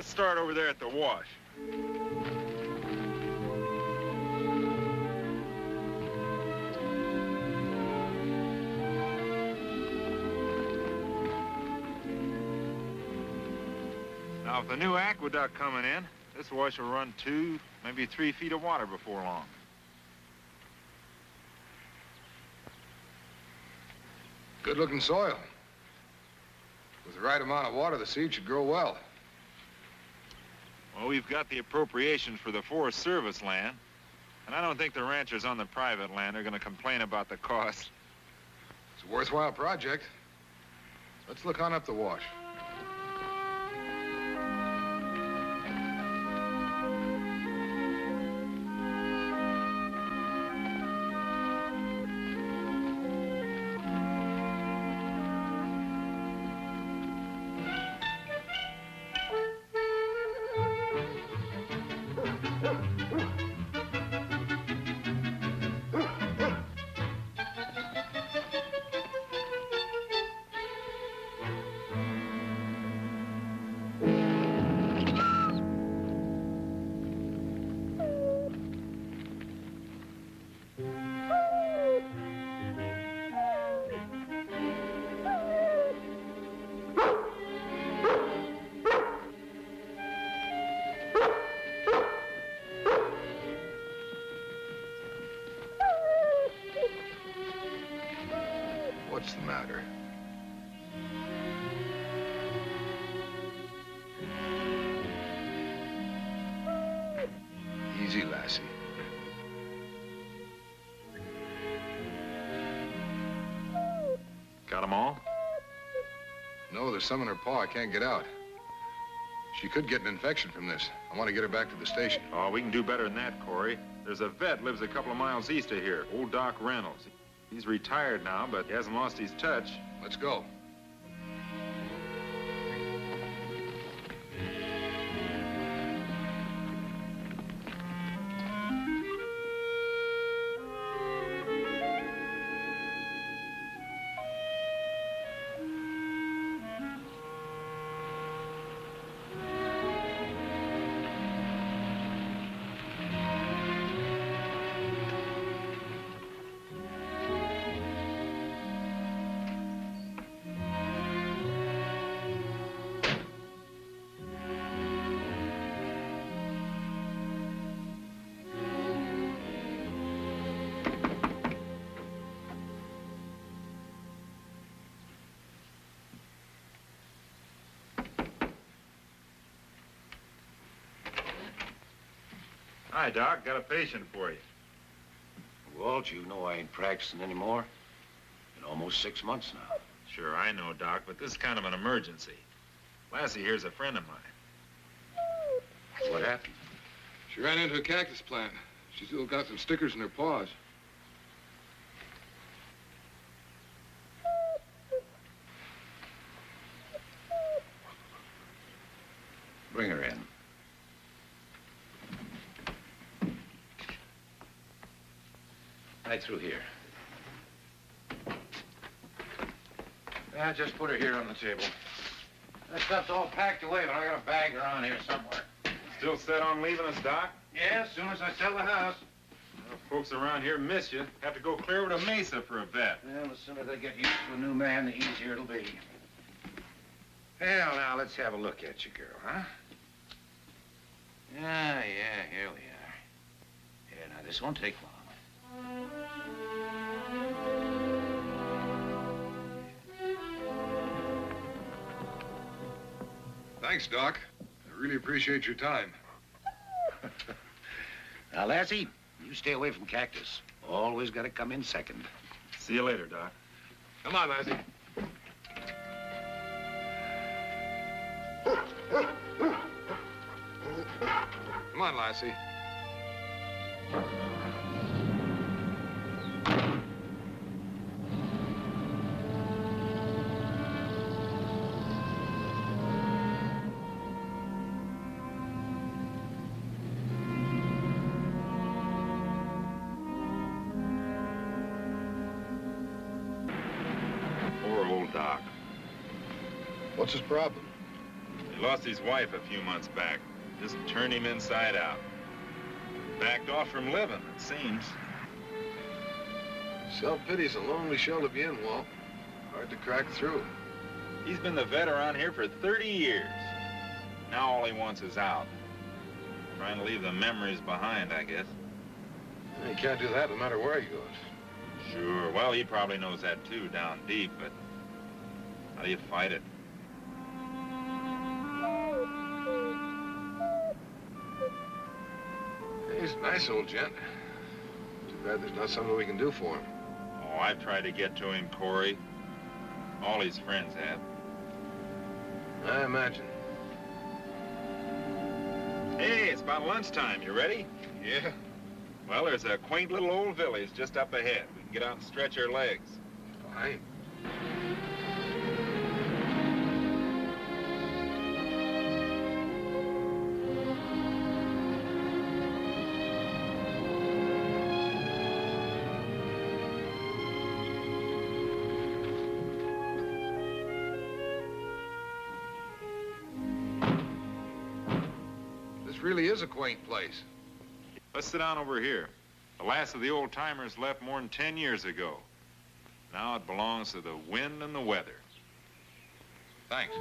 Let's start over there at the wash. Now, with the new aqueduct coming in, this wash will run 2, maybe 3 feet of water before long. Good-looking soil. With the right amount of water, the seed should grow well. Well, we've got the appropriations for the Forest Service land, and I don't think the ranchers on the private land are going to complain about the cost. It's a worthwhile project. Let's look on up the wash. What's the matter? Easy, Lassie. Got them all? No, there's some in her paw I can't get out. She could get an infection from this. I want to get her back to the station. Oh, we can do better than that, Corey. There's a vet lives a couple of miles east of here, old Doc Reynolds. He's retired now, but he hasn't lost his touch. Let's go. Hi, Doc. Got a patient for you. Walt, you know I ain't practicing anymore. Been almost 6 months now. Sure, I know, Doc, but this is kind of an emergency. Lassie here's a friend of mine. What happened? She ran into a cactus plant. She's still got some stickers in her paws. Bring her in. Right through here. Yeah, just put her here on the table. That stuff's all packed away, but I got a bag around here somewhere. Still set on leaving us, Doc? Yeah, as soon as I sell the house. Well, folks around here miss you. Have to go clear over to Mesa for a vet. Well, the sooner they get used to a new man, the easier it'll be. Well, now, let's have a look at you, girl, huh? Yeah, here we are. Here, now, this won't take long. Thanks, Doc. I really appreciate your time. Now, Lassie, you stay away from cactus. Always got to come in second. See you later, Doc. Come on, Lassie. Come on, Lassie. Poor old Doc. What's his problem? lost his wife a few months back. Just turned him inside out. Backed off from living, it seems. Self-pity's a lonely shell to be in, Walt. Hard to crack through. He's been the vet around here for 30 years. Now all he wants is out. Trying to leave the memories behind, I guess. He can't do that no matter where he goes. Sure. Well, he probably knows that too, down deep, but how do you fight it? He's a nice old gent. Too bad there's not something we can do for him. Oh, I've tried to get to him, Corey. All his friends have. I imagine. Hey, it's about lunchtime. You ready? Yeah? Well, there's a quaint little old village just up ahead. We can get out and stretch our legs. Fine. This really is a quaint place. Let's sit down over here. The last of the old-timers left more than 10 years ago. Now it belongs to the wind and the weather. Thanks.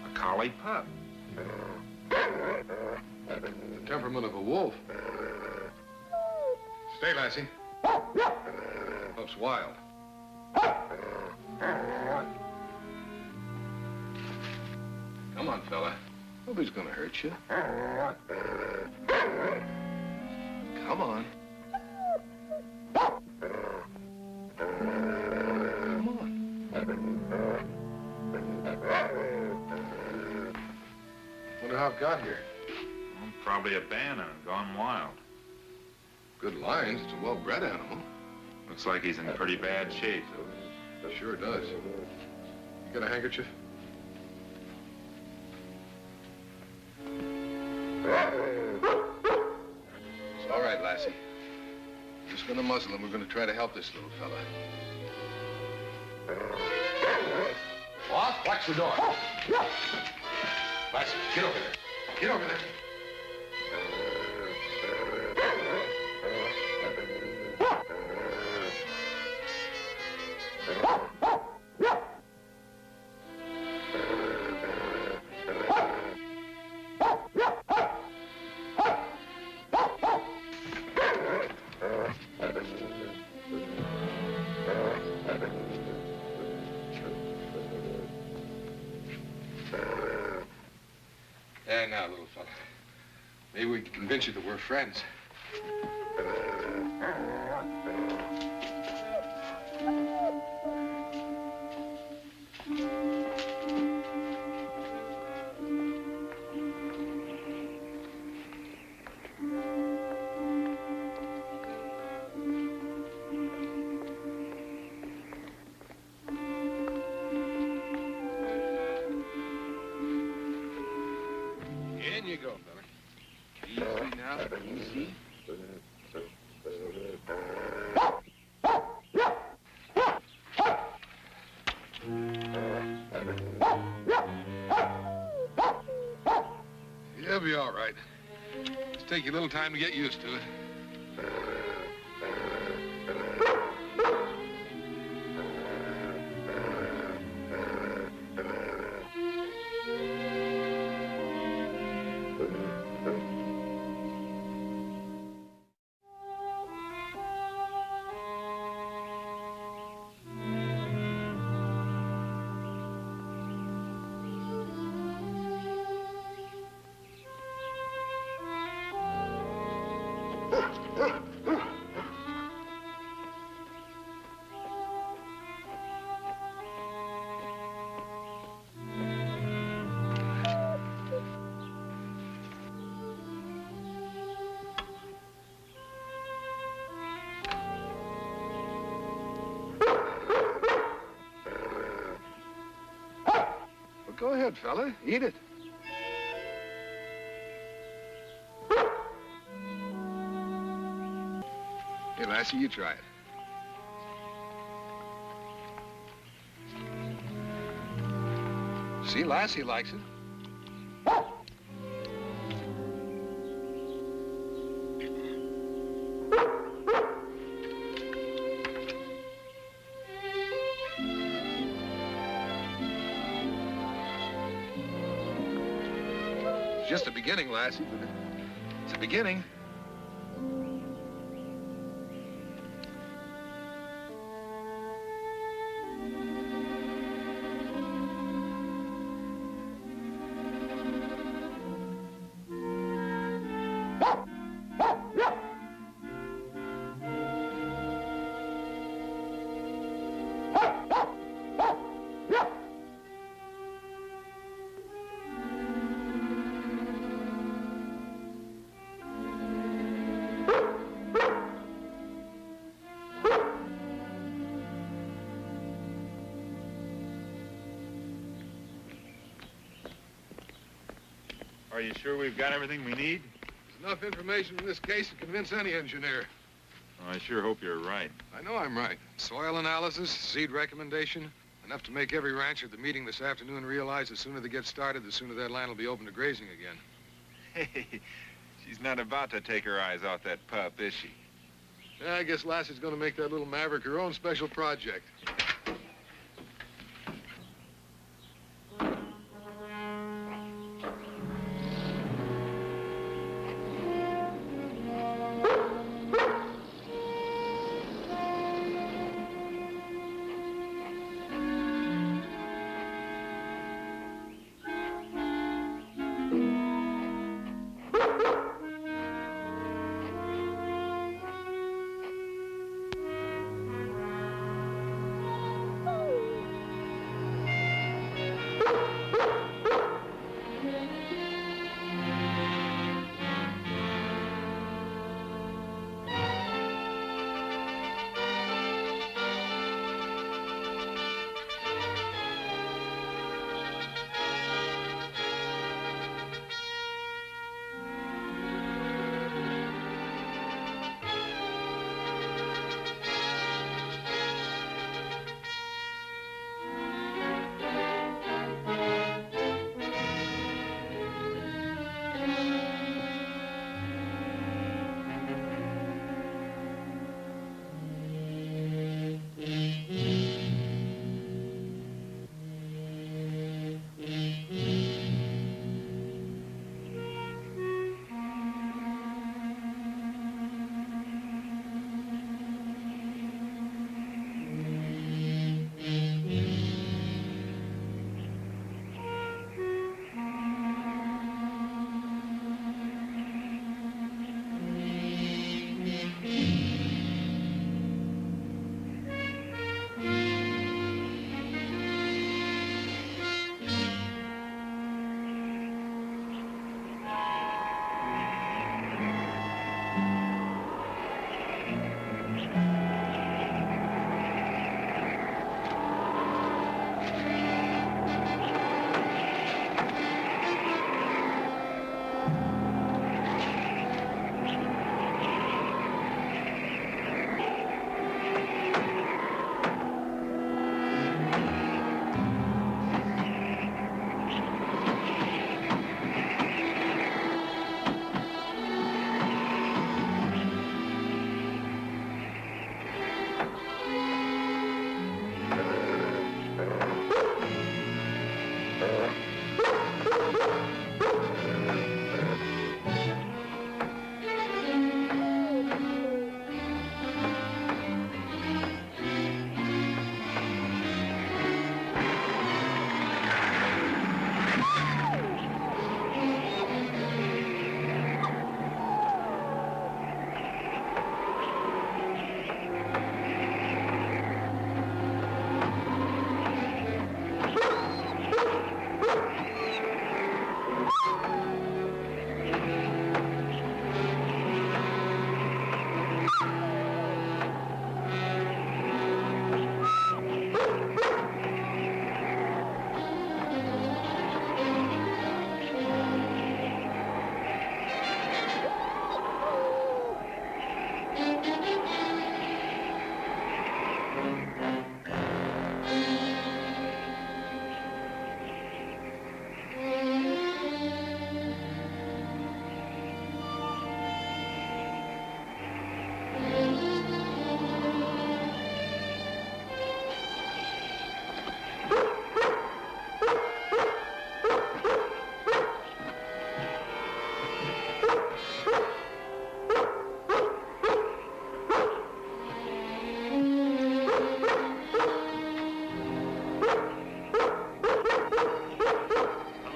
A collie pup. The temperament of a wolf. Stay, Lassie. Pup's wild. Come on, fella. Nobody's gonna hurt you. Come on. Come on. Wonder how it got here. Well, probably abandoned, gone wild. Good lines. It's a well-bred animal. Looks like he's in pretty bad shape. Sure does. You got a handkerchief? It's all right, Lassie. We're just gonna muzzle him. We're gonna try to help this little fella. What? Watch the door. Lassie, get over there. Get over there. There now, little fella. Maybe we can convince you that we're friends. In you go, fella. Easy now, easy. He'll be all right. Just take you a little time to get used to it. Go ahead, fella. Eat it. Hey, Lassie, you try it. See, Lassie likes it. It's just a beginning, Lassie, but it's a beginning. Are you sure we've got everything we need? There's enough information in this case to convince any engineer. Oh, I sure hope you're right. I know I'm right. Soil analysis, seed recommendation, enough to make every rancher at the meeting this afternoon realize the sooner they get started, the sooner that land will be open to grazing again. Hey, she's not about to take her eyes off that pup, is she? Yeah, I guess Lassie's gonna make that little maverick her own special project.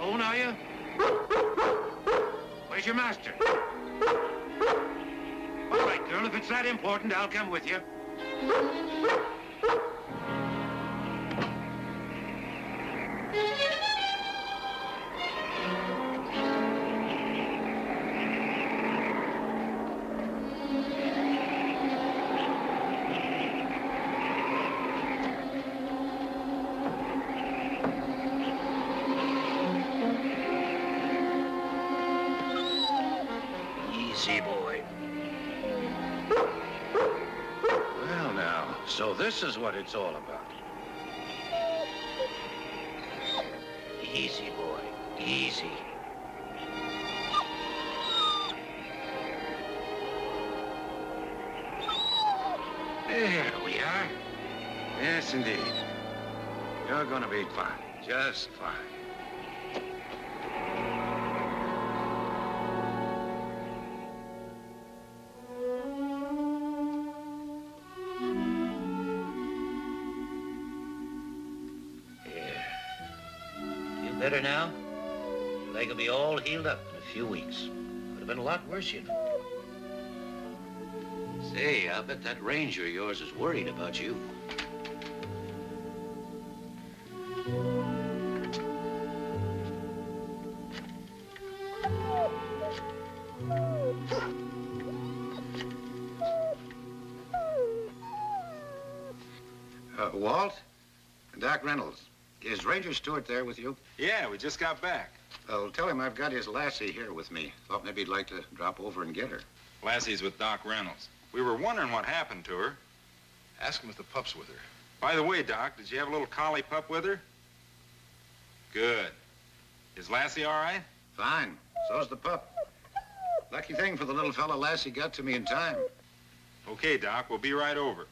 Alone, are you? Where's your master? All right, girl, if it's that important, I'll come with you. Easy, boy. Well, now, so this is what it's all about. Easy, boy. Easy. There we are. Yes, indeed. You're gonna be fine. Just fine. Feel better now? Your leg will be all healed up in a few weeks. Could have been a lot worse, you know. Say, I bet that ranger of yours is worried about you. Walt? Doc Reynolds. Is Ranger Stewart there with you? Yeah, we just got back. Well, tell him I've got his Lassie here with me. Thought maybe he'd like to drop over and get her. Lassie's with Doc Reynolds. We were wondering what happened to her. Ask him if the pup's with her. By the way, Doc, did you have a little collie pup with her? Good. Is Lassie all right? Fine. So's the pup. Lucky thing for the little fella, Lassie got to me in time. Okay, Doc, we'll be right over.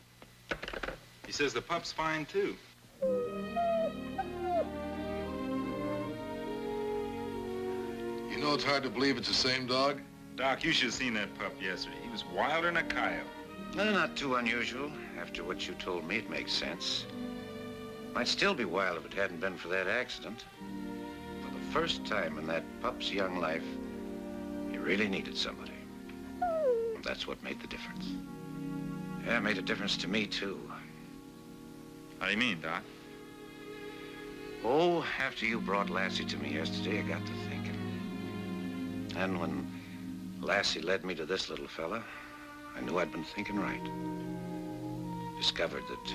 He says the pup's fine, too. You know it's hard to believe it's the same dog? Doc, you should have seen that pup yesterday. He was wilder than a coyote. Well, not too unusual. After what you told me, it makes sense. Might still be wild if it hadn't been for that accident. For the first time in that pup's young life, he really needed somebody. And that's what made the difference. Yeah, it made a difference to me, too. How do you mean, Doc? Oh, after you brought Lassie to me yesterday, I got to thinking. And when Lassie led me to this little fella, I knew I'd been thinking right. Discovered that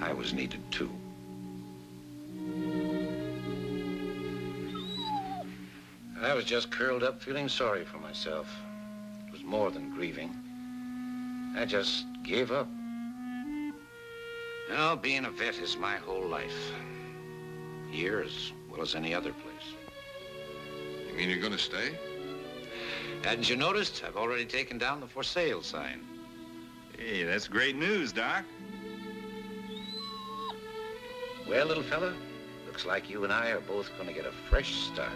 I was needed, too. I was just curled up feeling sorry for myself. It was more than grieving. I just gave up. Well, being a vet is my whole life. Here as well as any other place. You mean you're gonna stay? Hadn't you noticed? I've already taken down the for sale sign. Hey, that's great news, Doc. Well, little fella, looks like you and I are both going to get a fresh start.